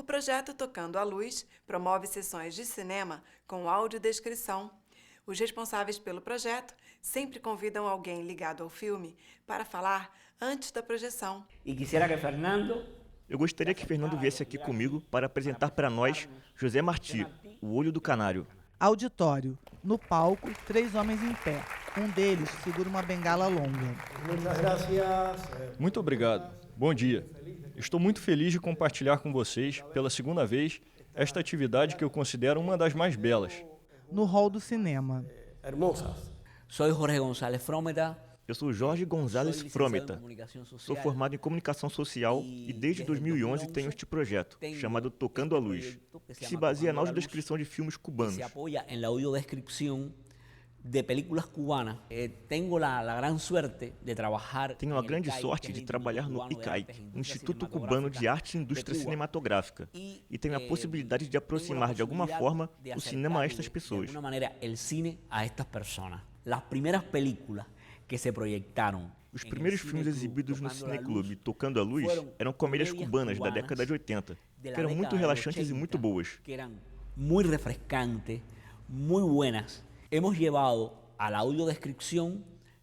O projeto Tocando a Luz promove sessões de cinema com audiodescrição. Os responsáveis pelo projeto sempre convidam alguém ligado ao filme para falar antes da projeção. Eu gostaria que Fernando viesse aqui comigo para apresentar para nós José Martí, o Olho do Canário. Auditório. No palco, 3 homens em pé. Um deles segura uma bengala longa. Muito obrigado. Bom dia. Estou muito feliz de compartilhar com vocês, pela segunda vez, esta atividade que eu considero uma das mais belas. No hall do cinema. Eu sou Jorge Gonzalez Frometa. Sou formado em comunicação social e desde 2011 tenho este projeto, chamado Tocando a Luz, que se baseia na audiodescrição de filmes cubanos. Tenho a grande sorte de trabalhar no ICAIC, Instituto Cubano de Arte e Indústria Cinematográfica, e tenho a possibilidade de aproximar de alguma forma o cinema a estas pessoas. Os primeiros filmes exibidos no Cineclube Tocando a Luz eram comédias cubanas da década de 80, que eram muito relaxantes e muito boas.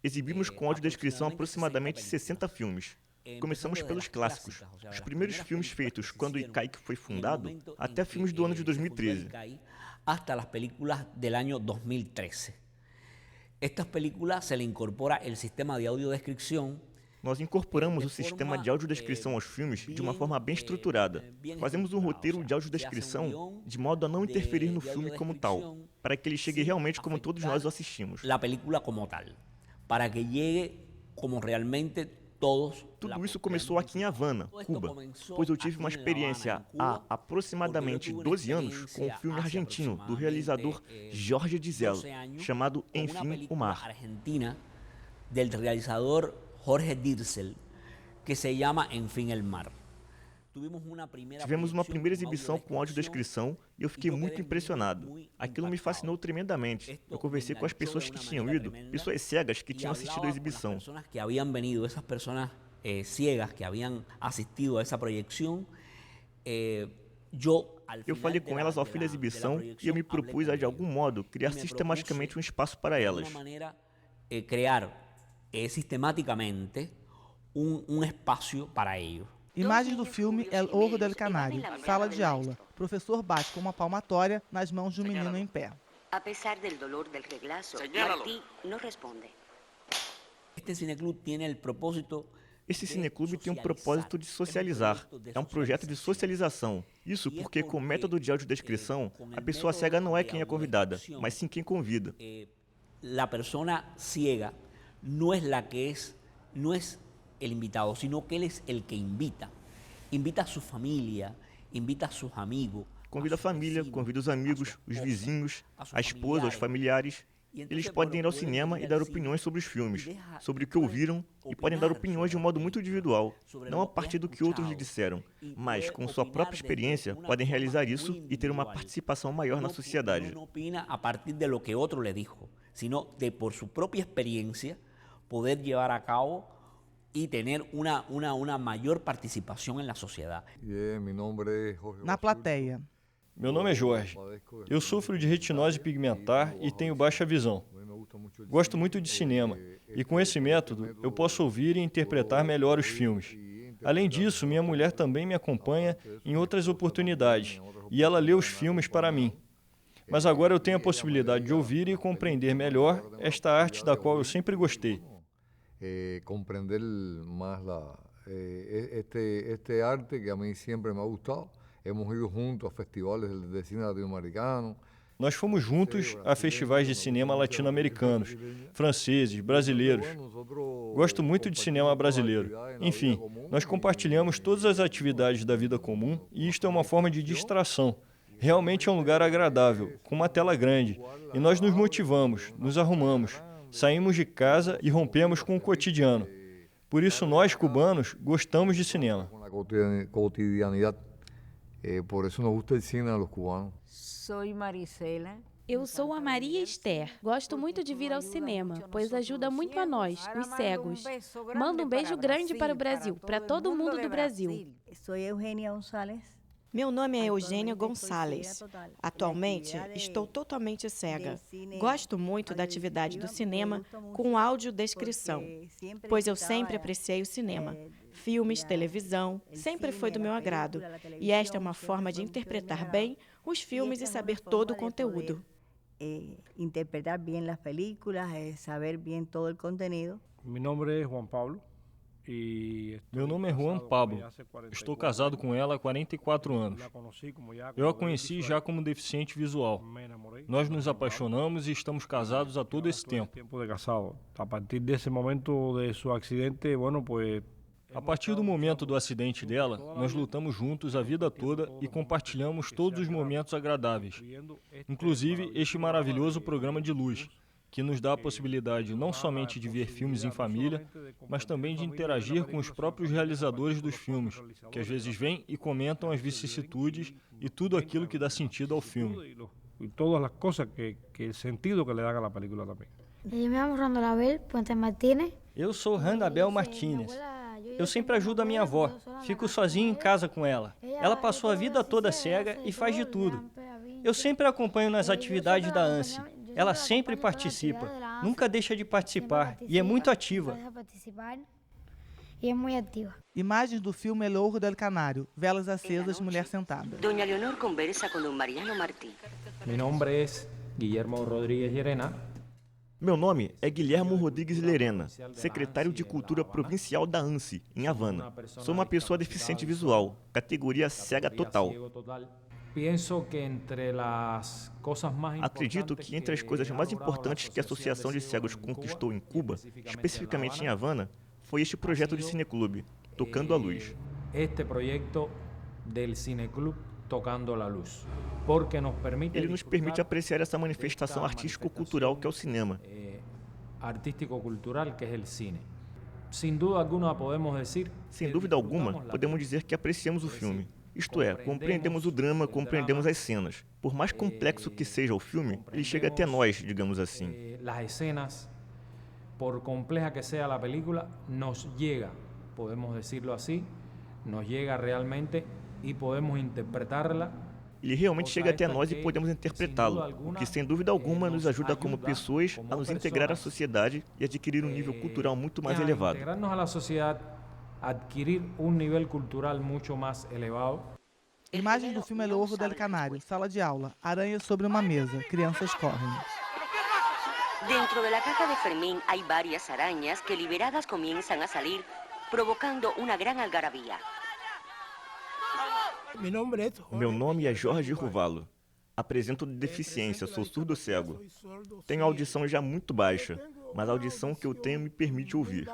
Exibimos com audiodescrição aproximadamente 60 filmes. Começamos pelos clássicos, os primeiros filmes feitos quando o ICAIC foi fundado, até filmes do ano de 2013. Nós incorporamos o sistema de audiodescrição aos filmes de uma forma bem estruturada. Fazemos um roteiro de audiodescrição de modo a não interferir no filme como tal, para que ele chegue realmente como todos nós o assistimos. Tudo isso começou aqui em Havana, Cuba, pois eu tive uma experiência há aproximadamente 12 anos com um filme argentino do realizador Jorge Dizello, chamado Enfim, o Mar. Tivemos uma primeira exibição com audiodescrição e eu fiquei muito impressionado. Aquilo me fascinou tremendamente. Eu conversei com as pessoas que tinham ido, pessoas cegas que tinham assistido a exibição. Eu falei com elas ao fim da exibição e eu me propus a, de algum modo, criar sistematicamente um espaço para elas. Imagens do filme El Ojo del Canário, sala de aula. Professor bate com uma palmatória nas mãos de um menino em pé. Apesar del dolor del reglazo, Martí não responde. Esse cineclube tem um propósito de socializar. É um projeto de socialização. Isso porque, com o método de audiodescrição, a pessoa cega não é quem é convidada, mas sim quem convida. A pessoa ciega não é el invitado, sino que él es el que invita. Invita a su familia, invita a sus amigos. Convida a família, convida os amigos, os vizinhos, a esposa, os familiares. Eles podem ir ao cinema e dar opiniões sobre os filmes, sobre o que ouviram, e podem dar opiniões de um modo muito individual, não a partir do que outros lhe disseram, mas com sua própria experiência podem realizar isso e ter uma participação maior na sociedade. Não opina a partir de lo que outro lhe dijo, sino de por su propia experiência poder llevar a cabo y tener una mayor participación en la sociedad. Na plateia. Meu nome é Jorge. Eu sofro de retinose pigmentar e tenho baixa visão. Gosto muito de cinema e com esse método eu posso ouvir e interpretar melhor os filmes. Além disso, minha mulher também me acompanha em outras oportunidades e ela lê os filmes para mim. Mas agora eu tenho a possibilidade de ouvir e compreender melhor esta arte da qual eu sempre gostei. Comprender más este arte que a mí siempre me ha gustado. Hemos ido juntos a festivales de cine latino-americano. Nós fomos juntos a festivais de cinema latino-americanos, franceses, brasileiros. Gosto muito de cinema brasileiro. Enfim, nós compartilhamos todas as atividades da vida comum e isto é uma forma de distração. Realmente é um lugar agradável, com uma tela grande. E nós nos motivamos, nos arrumamos. Saímos de casa e rompemos com o cotidiano. Por isso, nós, cubanos, gostamos de cinema. Por isso nos gusta o cinema aos cubanos. Sou Marisela. Eu sou a Maria Esther. Gosto muito de vir ao cinema, pois ajuda muito a nós, os cegos. Mando um beijo grande para o Brasil, para todo mundo do Brasil. Sou Eugênia Gonçalves. Meu nome é Eugênia Gonçalves. Atualmente, estou totalmente cega. Gosto muito da atividade do cinema com audiodescrição, pois eu sempre apreciei o cinema. Filmes, televisão, sempre foi do meu agrado. E esta é uma forma de interpretar bem os filmes e saber todo o conteúdo. Interpretar bem as películas, saber bem todo o conteúdo. Meu nome é Juan Pablo. Meu nome é Juan Pablo. Estou casado com ela há 44 anos. Eu a conheci já como deficiente visual. Nós nos apaixonamos e estamos casados há todo esse tempo. A partir desse momento de seu acidente, A partir do momento do acidente dela, nós lutamos juntos a vida toda e compartilhamos todos os momentos agradáveis, inclusive este maravilhoso programa de luz, que nos dá a possibilidade não somente de ver filmes em família, mas também de interagir com os próprios realizadores dos filmes, que às vezes vêm e comentam as vicissitudes e tudo aquilo que dá sentido ao filme. E todas as coisas que sentido que le dão à película também. Eu me chamo Randolabel Puente Martínez. Eu sou Randabel Martínez. Eu sempre ajudo a minha avó. Fico sozinho em casa com ela. Ela passou a vida toda cega e faz de tudo. Eu sempre a acompanho nas atividades da ANSI. Ela sempre participa, nunca deixa de participar e é muito ativa. Imagens do filme El Ojo del Canário, Velas Acesas, Mulher Sentada. Doña Leonor conversa con don Mariano Martí. Mi nombre es Guillermo Rodríguez Llerena. Meu nome é Guilhermo Rodrigues Llerena, secretário de Cultura provincial da ANSI, em Havana. Sou uma pessoa deficiente visual, categoria cega total. Acredito que entre as coisas mais importantes que a Associação de Cegos conquistou em Cuba, especificamente em Havana, foi este projeto de cineclube, Tocando a Luz. Este projeto del cineclub Tocando a Luz. Ele nos permite apreciar essa manifestação artístico-cultural que é o cinema. Artístico-cultural que é o cine. Sem dúvida alguma, podemos dizer que apreciamos o filme. Isto é, compreendemos o drama, compreendemos as cenas. Por mais complexo que seja o filme, ele chega até nós, digamos assim. As cenas, por complexa que seja a película, nos chega, podemos decirlo assim, nos chega realmente e podemos interpretá-la. Ele realmente chega até nós e podemos interpretá-lo, o que sem dúvida alguma nos ajuda como pessoas a nos integrar à sociedade e adquirir um nível cultural muito mais elevado. Integrarnos à sociedade, adquirir nível cultural muito mais elevado. Imagens do filme El Ojo del Canário, sala de aula, aranhas sobre uma mesa, crianças correm. Dentro de la caja de Fermín hay varias arañas que liberadas comienzan a salir, provocando una gran algarabía. Meu nome é Jorge Ruvalo. Apresento deficiência, sou surdo-cego. Tenho audição já muito baixa, mas a audição que eu tenho me permite ouvir.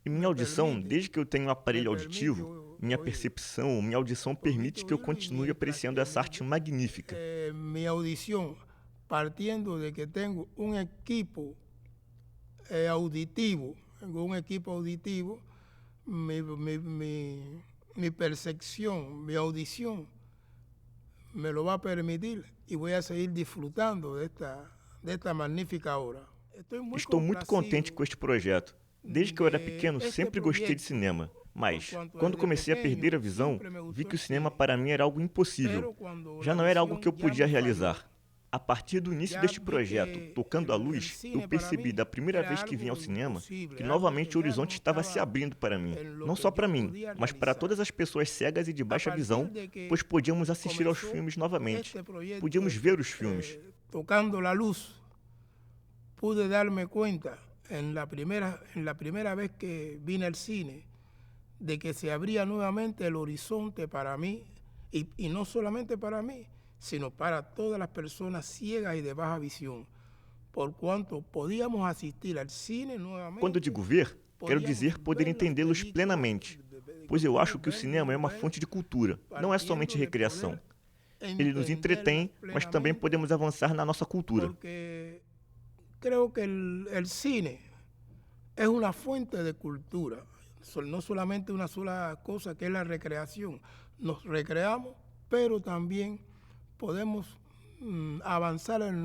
E minha audição, desde que eu tenho um aparelho auditivo, minha percepção, minha audição permite que eu continue apreciando essa arte magnífica. Minha audição, partindo de que tenho equipo auditivo, mi percepción, mi audición me lo va a permitir y voy a seguir disfrutando de esta magnífica obra. Estou muito contente com este projeto. Desde que eu era pequeno, sempre gostei de cinema. Mas, quando comecei a perder a visão, vi que o cinema para mim era algo impossível. Já não era algo que eu podia realizar. A partir do início deste projeto, Tocando a Luz, eu percebi da primeira vez que vim ao cinema que novamente o horizonte estava se abrindo para mim. Não só para mim, mas para todas as pessoas cegas e de baixa visão, pois podíamos assistir aos filmes novamente. Podíamos ver os filmes. Tocando a Luz, pude dar-me conta, na primeira vez que vim ao cine, de que se abría nuevamente el horizonte para mí, y no solamente para mí, sino para todas las personas ciegas y de baja visión, por cuanto podíamos assistir ao cine novamente. Quando digo ver, quero dizer poder entendê-los plenamente, pois eu acho que o cinema é uma fonte de cultura, não é somente recreação. Ele nos entretém, mas também podemos avançar na nossa cultura. Porque creo que el cine es una fuente de cultura, no solamente una sola cosa que es la recreación. Nos recreamos, pero también podemos avanzar en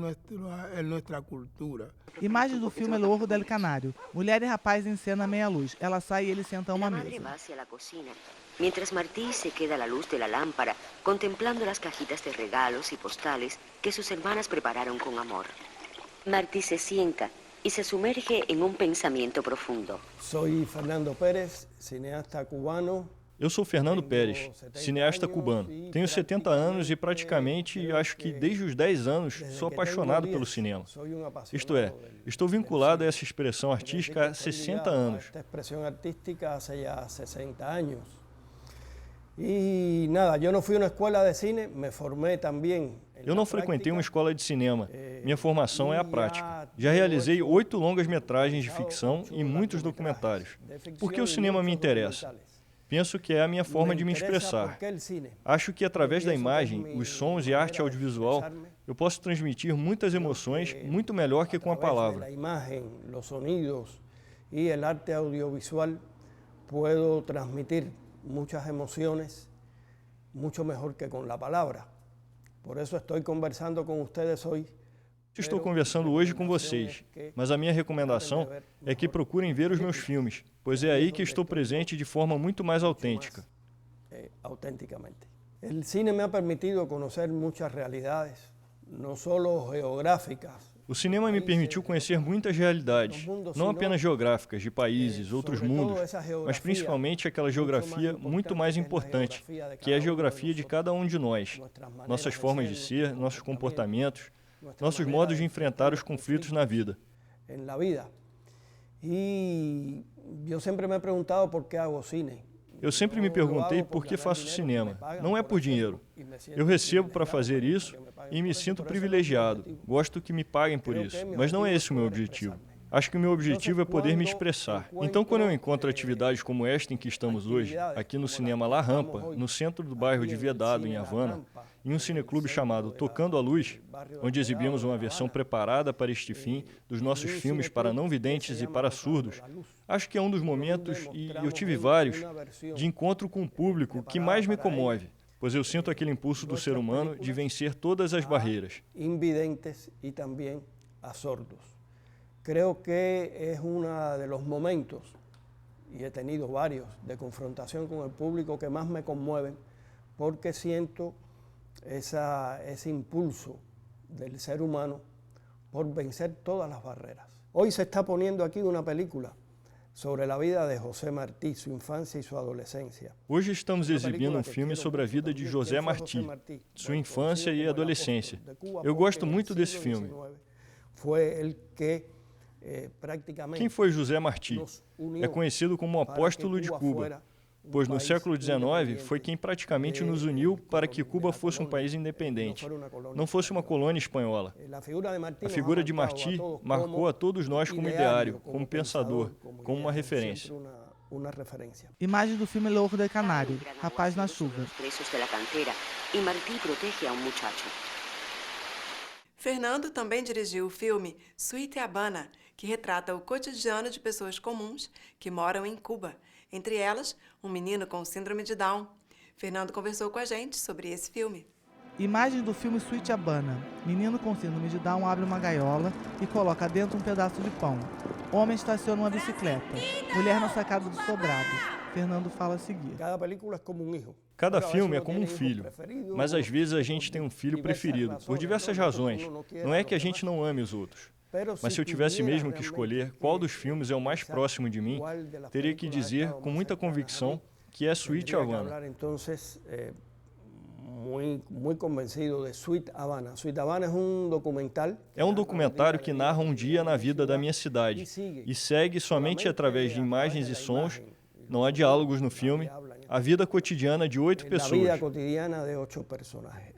nuestra cultura. Imagens do filme El Ojo del Canário. Mulher e rapaz em cena à meia luz. Ela sai e ele senta a uma La madre mesa. va hacia la cocina, mientras Martí se queda a la luz de la lámpara, contemplando las cajitas de regalos y postales que sus hermanas prepararon con amor. Martí se sienta y se sumerge en un pensamiento profundo. Soy Fernando Pérez, cineasta cubano. Eu sou Fernando Pérez, cineasta cubano. Tenho 70 anos e praticamente, acho que desde os 10 anos, sou apaixonado pelo cinema. Isto é, estou vinculado a essa expressão artística há 60 anos. Esta expresión artística hace ya 60 años. Y nada, yo no fui a una escuela de cine, me formé también. Eu não frequentei uma escola de cinema. Minha formação é a prática. Já realizei 8 longas-metragens de ficção e muitos documentários. Por que o cinema me interessa? Penso que é a minha forma de me expressar. Acho que através da imagem, os sons e arte audiovisual, eu posso transmitir muitas emoções muito melhor que com a palavra. A imagem, os sonidos e o arte audiovisual, puedo transmitir muitas emoções muito melhor que com a palavra. Por isso estou conversando com vocês hoje. Estou conversando hoje com vocês, mas a minha recomendação é que procurem ver os meus filmes, pois é aí que estou presente de forma muito mais autêntica. Autenticamente. O cine me ha permitido conhecer muitas realidades, não só geográficas. O cinema me permitiu conhecer muitas realidades, não apenas geográficas, de países, outros mundos, mas principalmente aquela geografia muito mais importante, que é a geografia de cada um de nós, nossas formas de ser, nossos comportamentos, nossos modos de enfrentar os conflitos na vida. E eu sempre me he perguntado por que hago cine. Eu sempre me perguntei por que faço cinema. Não é por dinheiro. Eu recebo para fazer isso e me sinto privilegiado. Gosto que me paguem por isso, mas não é esse o meu objetivo. Acho que o meu objetivo é poder me expressar. Então, quando eu encontro atividades como esta em que estamos hoje, aqui no Cinema La Rampa, no centro do bairro de Vedado, em Havana, em um cineclube chamado Tocando a Luz, onde exibimos uma versão preparada para este fim dos nossos filmes para não videntes e para surdos, acho que é um dos momentos, e eu tive vários, de encontro com o público que mais me comove, pois eu sinto aquele impulso do ser humano de vencer todas as barreiras. Invidentes e também a sordos. Creo que é um dos momentos, e he tenido vários, de confrontação com o público que mais me comovem, porque sinto ese impulso del ser humano por vencer todas las barreras. Hoy se está poniendo aquí una película sobre la vida de José Martí, su infancia y su adolescencia. Hoje estamos exibindo um filme sobre a vida de José Martí, sua infância e adolescência. Eu gosto muito desse filme. Quem foi José Martí? É conhecido como o apóstolo de Cuba, pois no século XIX foi quem praticamente nos uniu para que Cuba fosse um país independente, não fosse uma colônia espanhola. A figura de Martí marcou a todos nós como ideário, como pensador, como uma referência. Imagem do filme El Ojo del Canário, Rapaz na Chuva. Fernando também dirigiu o filme Sweet Habana, que retrata o cotidiano de pessoas comuns que moram em Cuba, entre elas, um menino com síndrome de Down. Fernando conversou com a gente sobre esse filme. Imagens do filme Sweet Habana. Menino com síndrome de Down abre uma gaiola e coloca dentro um pedaço de pão. Homem estaciona uma bicicleta. Mulher na sacada do sobrado. Fernando fala a seguir. Cada filme é como um filho, mas às vezes a gente tem um filho preferido, por diversas razões. Não é que a gente não ame os outros. Mas se eu tivesse mesmo que escolher qual dos filmes é o mais próximo de mim, teria que dizer com muita convicção que é Sweet Havana. Muito convencido de Sweet Havana. Sweet Havana é um documental. É um documentário que narra um dia na vida da minha cidade e segue somente através de imagens e sons, não há diálogos no filme, a vida cotidiana de 8 pessoas. A vida cotidiana de 8 personagens.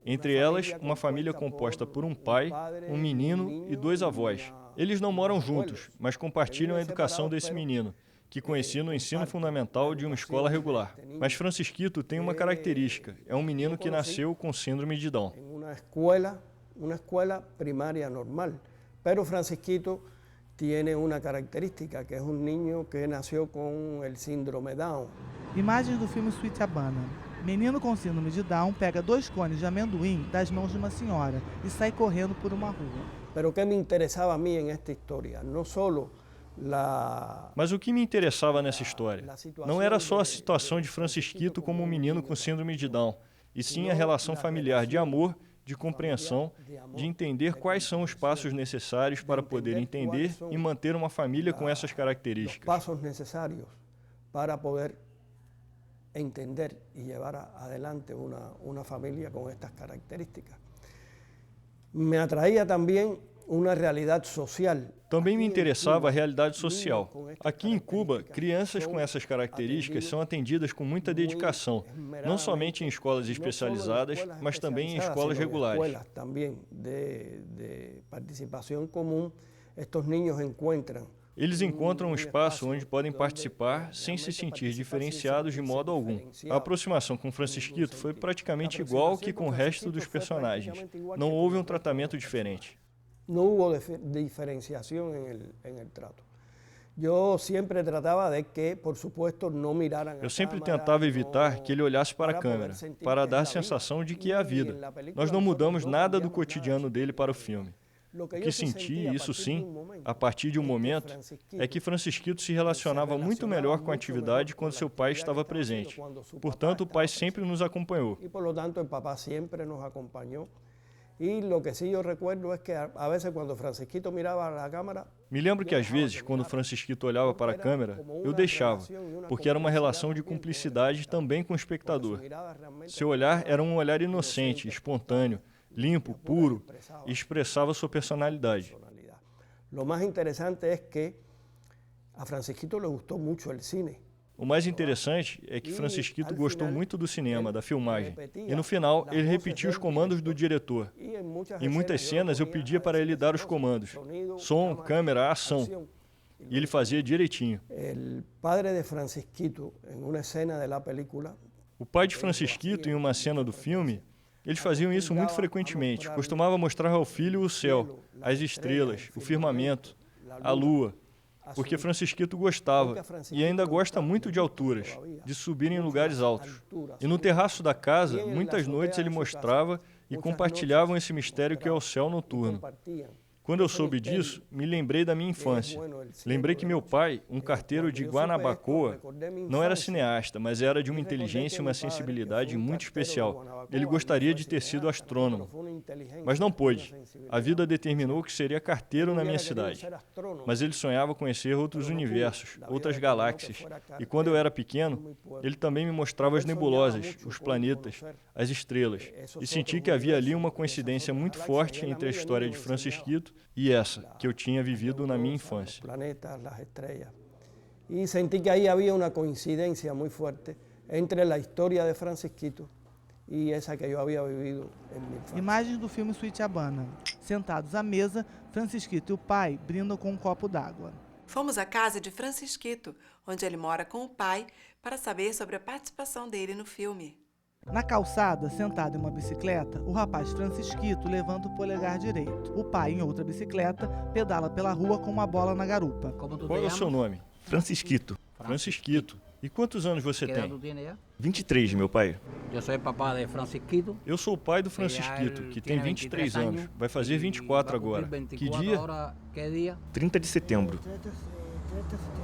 Entre elas, uma família composta por um pai, um menino e 2 avós. Eles não moram juntos, mas compartilham a educação desse menino, que conheci no ensino fundamental de uma escola regular. Mas Francisquito tem uma característica, é um menino que nasceu com síndrome de Down. Uma escola primária normal, mas Francisquito tem uma característica, que é um menino que nasceu com o síndrome Down. Imagens do filme Sweet Habana. Menino com síndrome de Down pega 2 cones de amendoim das mãos de uma senhora e sai correndo por uma rua. Pero que me interessava a mim nesta história, não só Mas o que me interessava nessa história não era só a situação de Francisquito como um menino com síndrome de Down, e sim a relação familiar de amor, de compreensão, de entender quais são os passos necessários para poder entender e manter uma família com essas características. Passos necessários para poder entender e levar adelante uma família com estas características. Me atraía também uma realidade social. Também me interessava a realidade social. Aqui em Cuba, crianças com essas características são atendidas com muita dedicação, não somente em escolas especializadas, mas também em escolas regulares. Escolas também de participação comum, estes niños encontram. Eles encontram um espaço onde podem participar sem se sentir diferenciados de modo algum. A aproximação com Francisquito foi praticamente igual que com o resto dos personagens. Não houve um tratamento diferente. Não houve diferenciação no trato. Eu sempre tratava de que, por supuesto, não miraram. Eu sempre tentava evitar que ele olhasse para a câmera, para dar a sensação de que é a vida. Nós não mudamos nada do cotidiano dele para o filme. O que senti, isso sim, a partir de um momento, é que Francisquito se relacionava muito melhor com a atividade quando seu pai estava presente. Portanto, o pai sempre nos acompanhou. E, por lo tanto, o papai sempre nos acompanhou. E o que sim eu recuerdo é que, a vezes, quando Francisquito mirava a câmera... Me lembro que, às vezes, quando Francisquito olhava para a câmera, eu deixava, porque era uma relação de cumplicidade também com o espectador. Seu olhar era um olhar inocente, espontâneo, limpo, puro, e expressava sua personalidade. O mais interessante é que a Francisquito lhe gostou muito o cine. O mais interessante é que Francisquito gostou muito do cinema, da filmagem. E no final, ele repetia os comandos do diretor. Em muitas cenas, eu pedia para ele dar os comandos. Som, câmera, ação. E ele fazia direitinho. O padre de Francisquito, em uma cena da película... O pai de Francisquito, em uma cena do filme, eles faziam isso muito frequentemente. Costumava mostrar ao filho o céu, as estrelas, o firmamento, a lua. Porque Francisquito gostava, e ainda gosta muito de alturas, de subir em lugares altos. E no terraço da casa, muitas noites ele mostrava e compartilhavam esse mistério que é o céu noturno. Quando eu soube disso, me lembrei da minha infância. Lembrei que meu pai, um carteiro de Guanabacoa, não era cineasta, mas era de uma inteligência e uma sensibilidade muito especial. Ele gostaria de ter sido astrônomo, mas não pôde. A vida determinou que seria carteiro na minha cidade. Mas ele sonhava conhecer outros universos, outras galáxias. E quando eu era pequeno, ele também me mostrava as nebulosas, os planetas, as estrelas. E senti que havia ali uma coincidência muito forte entre a história de Francisquito e essa que eu tinha vivido na minha infância. Planetas, as estrelas. E senti que aí havia uma coincidência muito forte entre a história de Francisquito e essa que eu havia vivido em minha infância. Imagens do filme Sweet Habana. Sentados à mesa, Francisquito e o pai brindam com um copo d'água. Fomos à casa de Francisquito, onde ele mora com o pai, para saber sobre a participação dele no filme. Na calçada, sentado em uma bicicleta, o rapaz Francisquito levanta o polegar direito. O pai, em outra bicicleta, pedala pela rua com uma bola na garupa. Qual é o seu nome? Francisquito. Francisquito. E quantos anos você tem? 23, meu pai. Eu sou o papai de Francisquito. Eu sou o pai do Francisquito, que tem 23 anos. Vai fazer 24 agora. Que dia? 30 de setembro.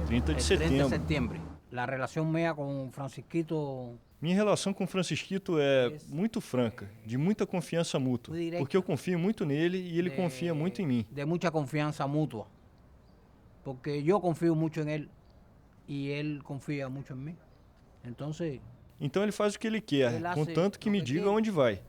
30 de setembro. A relação minha com Francisquito... Minha relação com Francisquito é muito franca, de muita confiança mútua, porque eu confio muito nele e ele confia muito em mim. De muita confiança mútua, porque eu confio muito em ele e ele confia muito em mim. Então ele faz o que ele quer, contanto que me diga onde vai.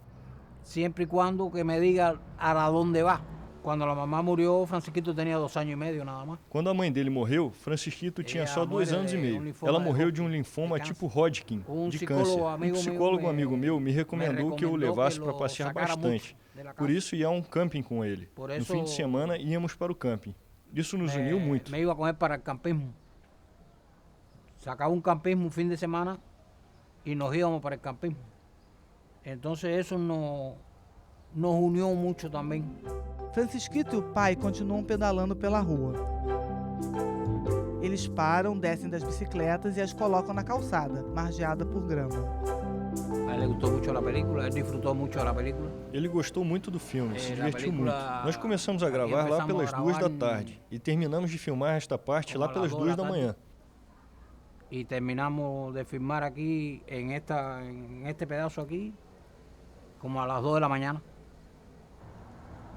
Sempre e quando que me diga a onde vai. Quando a mamãe morreu, Francisquito tinha 2 anos e meio, nada mais. Quando a mãe dele morreu, Francisquito tinha só 2 anos e meio. Ela morreu de um linfoma tipo Hodgkin, de câncer. Um psicólogo amigo meu me recomendou que eu o levasse para passear bastante. Por isso ia a um camping com ele. No fim de semana íamos para o camping. Isso nos uniu muito. Me ia com ele para o campismo. Sacava um campismo no fim de semana e nos íamos para o campismo. Então isso nos uniu muito também. Francisquito e o pai continuam pedalando pela rua. Eles param, descem das bicicletas e as colocam na calçada, margeada por grama. Ele gostou muito do filme, se divertiu muito. Nós começamos a gravar lá pelas 2 da tarde e terminamos de filmar esta parte lá pelas 2 da manhã. E terminamos de filmar aqui, en este pedaço aqui, como a las 2 de la mañana.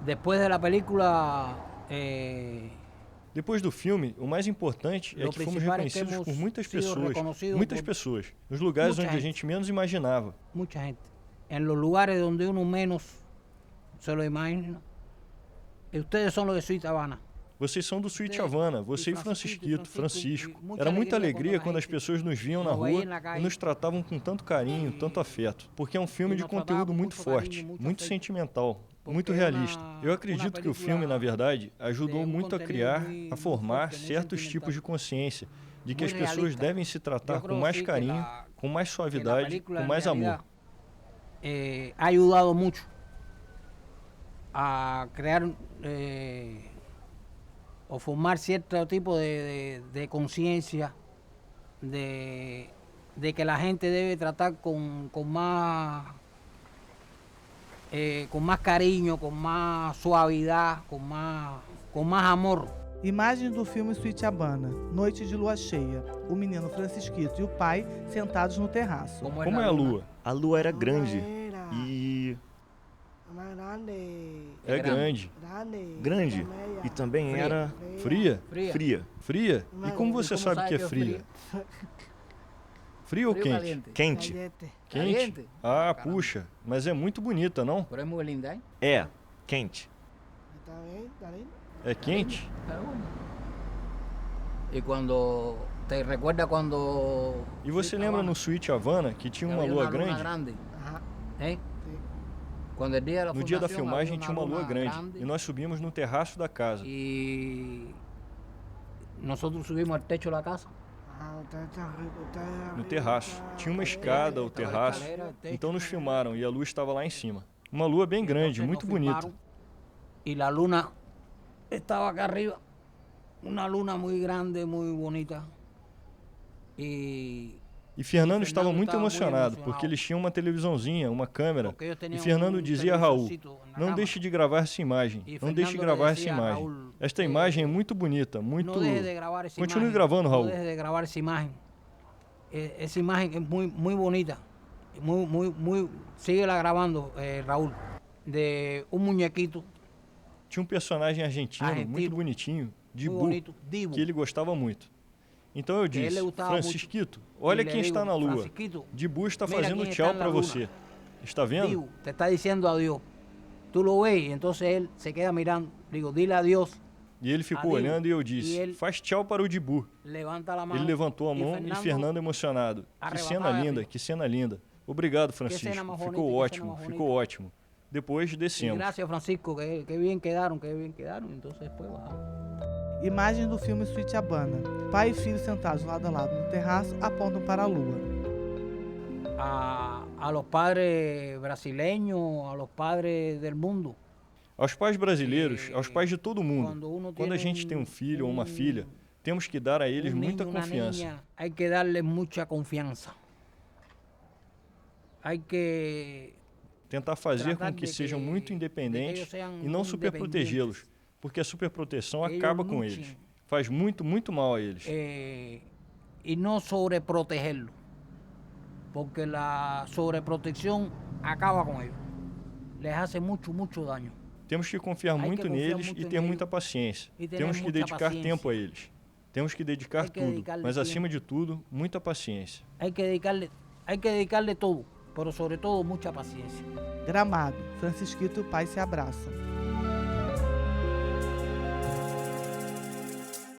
Depois da película... Depois do filme, o mais importante é que fomos reconhecidos por muitas pessoas, nos lugares onde a gente menos imaginava. Muita gente. Em los lugares onde uno menos se lo imagina. E ustedes são los de Suite Havana. Vocês são do Suite Havana, você e Francisco. Era muita alegria quando as pessoas nos viam na rua e nos tratavam com tanto carinho, tanto afeto. Porque é um filme de conteúdo muito forte, muito sentimental, muito realista. Eu acredito que o filme, na verdade, ajudou muito a criar, a formar certos tipos de consciência de que as pessoas devem se tratar com mais carinho, com mais suavidade, com mais amor. Ha ayudado mucho a crear o formar cierto tipo de conciencia de que la gente debe tratar con más carinho, com mais suavidade, com mais amor. Imagens do filme Suite Havana, noite de lua cheia. O menino Francisquito e o pai sentados no terraço. Como é a lua? A lua era grande e... É grande. Grande. E também era... Fria? Fria? E como você sabe que é fria? Frio ou quente? Quente. Quente? Ah, puxa, mas é muito bonita, não? É, quente. É quente? E quando... Te recuerda quando... E você lembra no Suite Havana que tinha uma lua grande? No dia da filmagem tinha uma lua grande e nós subimos no terraço da casa. E nós subimos ao techo da casa. No terraço. Tinha uma escada, o terraço. Então nos filmaram e a lua estava lá em cima. Uma lua bem grande, muito bonita. E a luna estava aqui arriba. Uma luna muito grande, muito bonita. E Fernando estava muito emocionado, porque eles tinham uma televisãozinha, uma câmera. E Fernando dizia a Raul, não deixe de gravar essa imagem, não deixe de gravar essa imagem. Esta imagem é muito bonita, muito... Continue gravando, Raul. Não deixe de gravar essa imagem. Essa imagem é muito bonita. Sigue lá gravando, Raul. De muñequito. Tinha um personagem argentino muito bonitinho, Dibu, que ele gostava muito. Então eu disse, Francisquito, olha quem está na lua. Dibu está fazendo tchau para você. Está vendo? Dibu, te está dizendo adiós. Tu lo ves, então ele se queda mirando. Digo, dile adiós. E ele ficou olhando e eu disse, faz tchau para o Dibu. Ele levantou a mão e Fernando emocionado. Que cena linda, que cena linda. Obrigado, Francisco. Ficou ótimo, ficou ótimo. Depois descemos. Graças, Francisco, que bem quedaram, Então depois bajamos. Imagens do filme Suite Havana. Pai e filho sentados lado a lado no terraço apontam para a lua. A los padres brasileños, a los padres del mundo. Aos pais brasileiros, aos pais de todo mundo. Quando a gente tem um filho ou uma filha, temos que dar a eles muita confiança. Hay que darles mucha confiança. Hay que tentar fazer com que sejam muito independentes e não superprotegê-los. Porque a superproteção acaba com eles. Faz muito, muito mal a eles. E não sobreprotegê-los. Porque a sobreproteção acaba com eles. Les hace muito, muito dano. Temos que confiar muito neles e ter muita paciência. Temos que dedicar tempo a eles. Temos que dedicar tudo, mas acima de tudo, muita paciência. Hay que dedicarle todo, mas sobretudo muita paciência. Gramado, Francisquito e o pai se abraçam.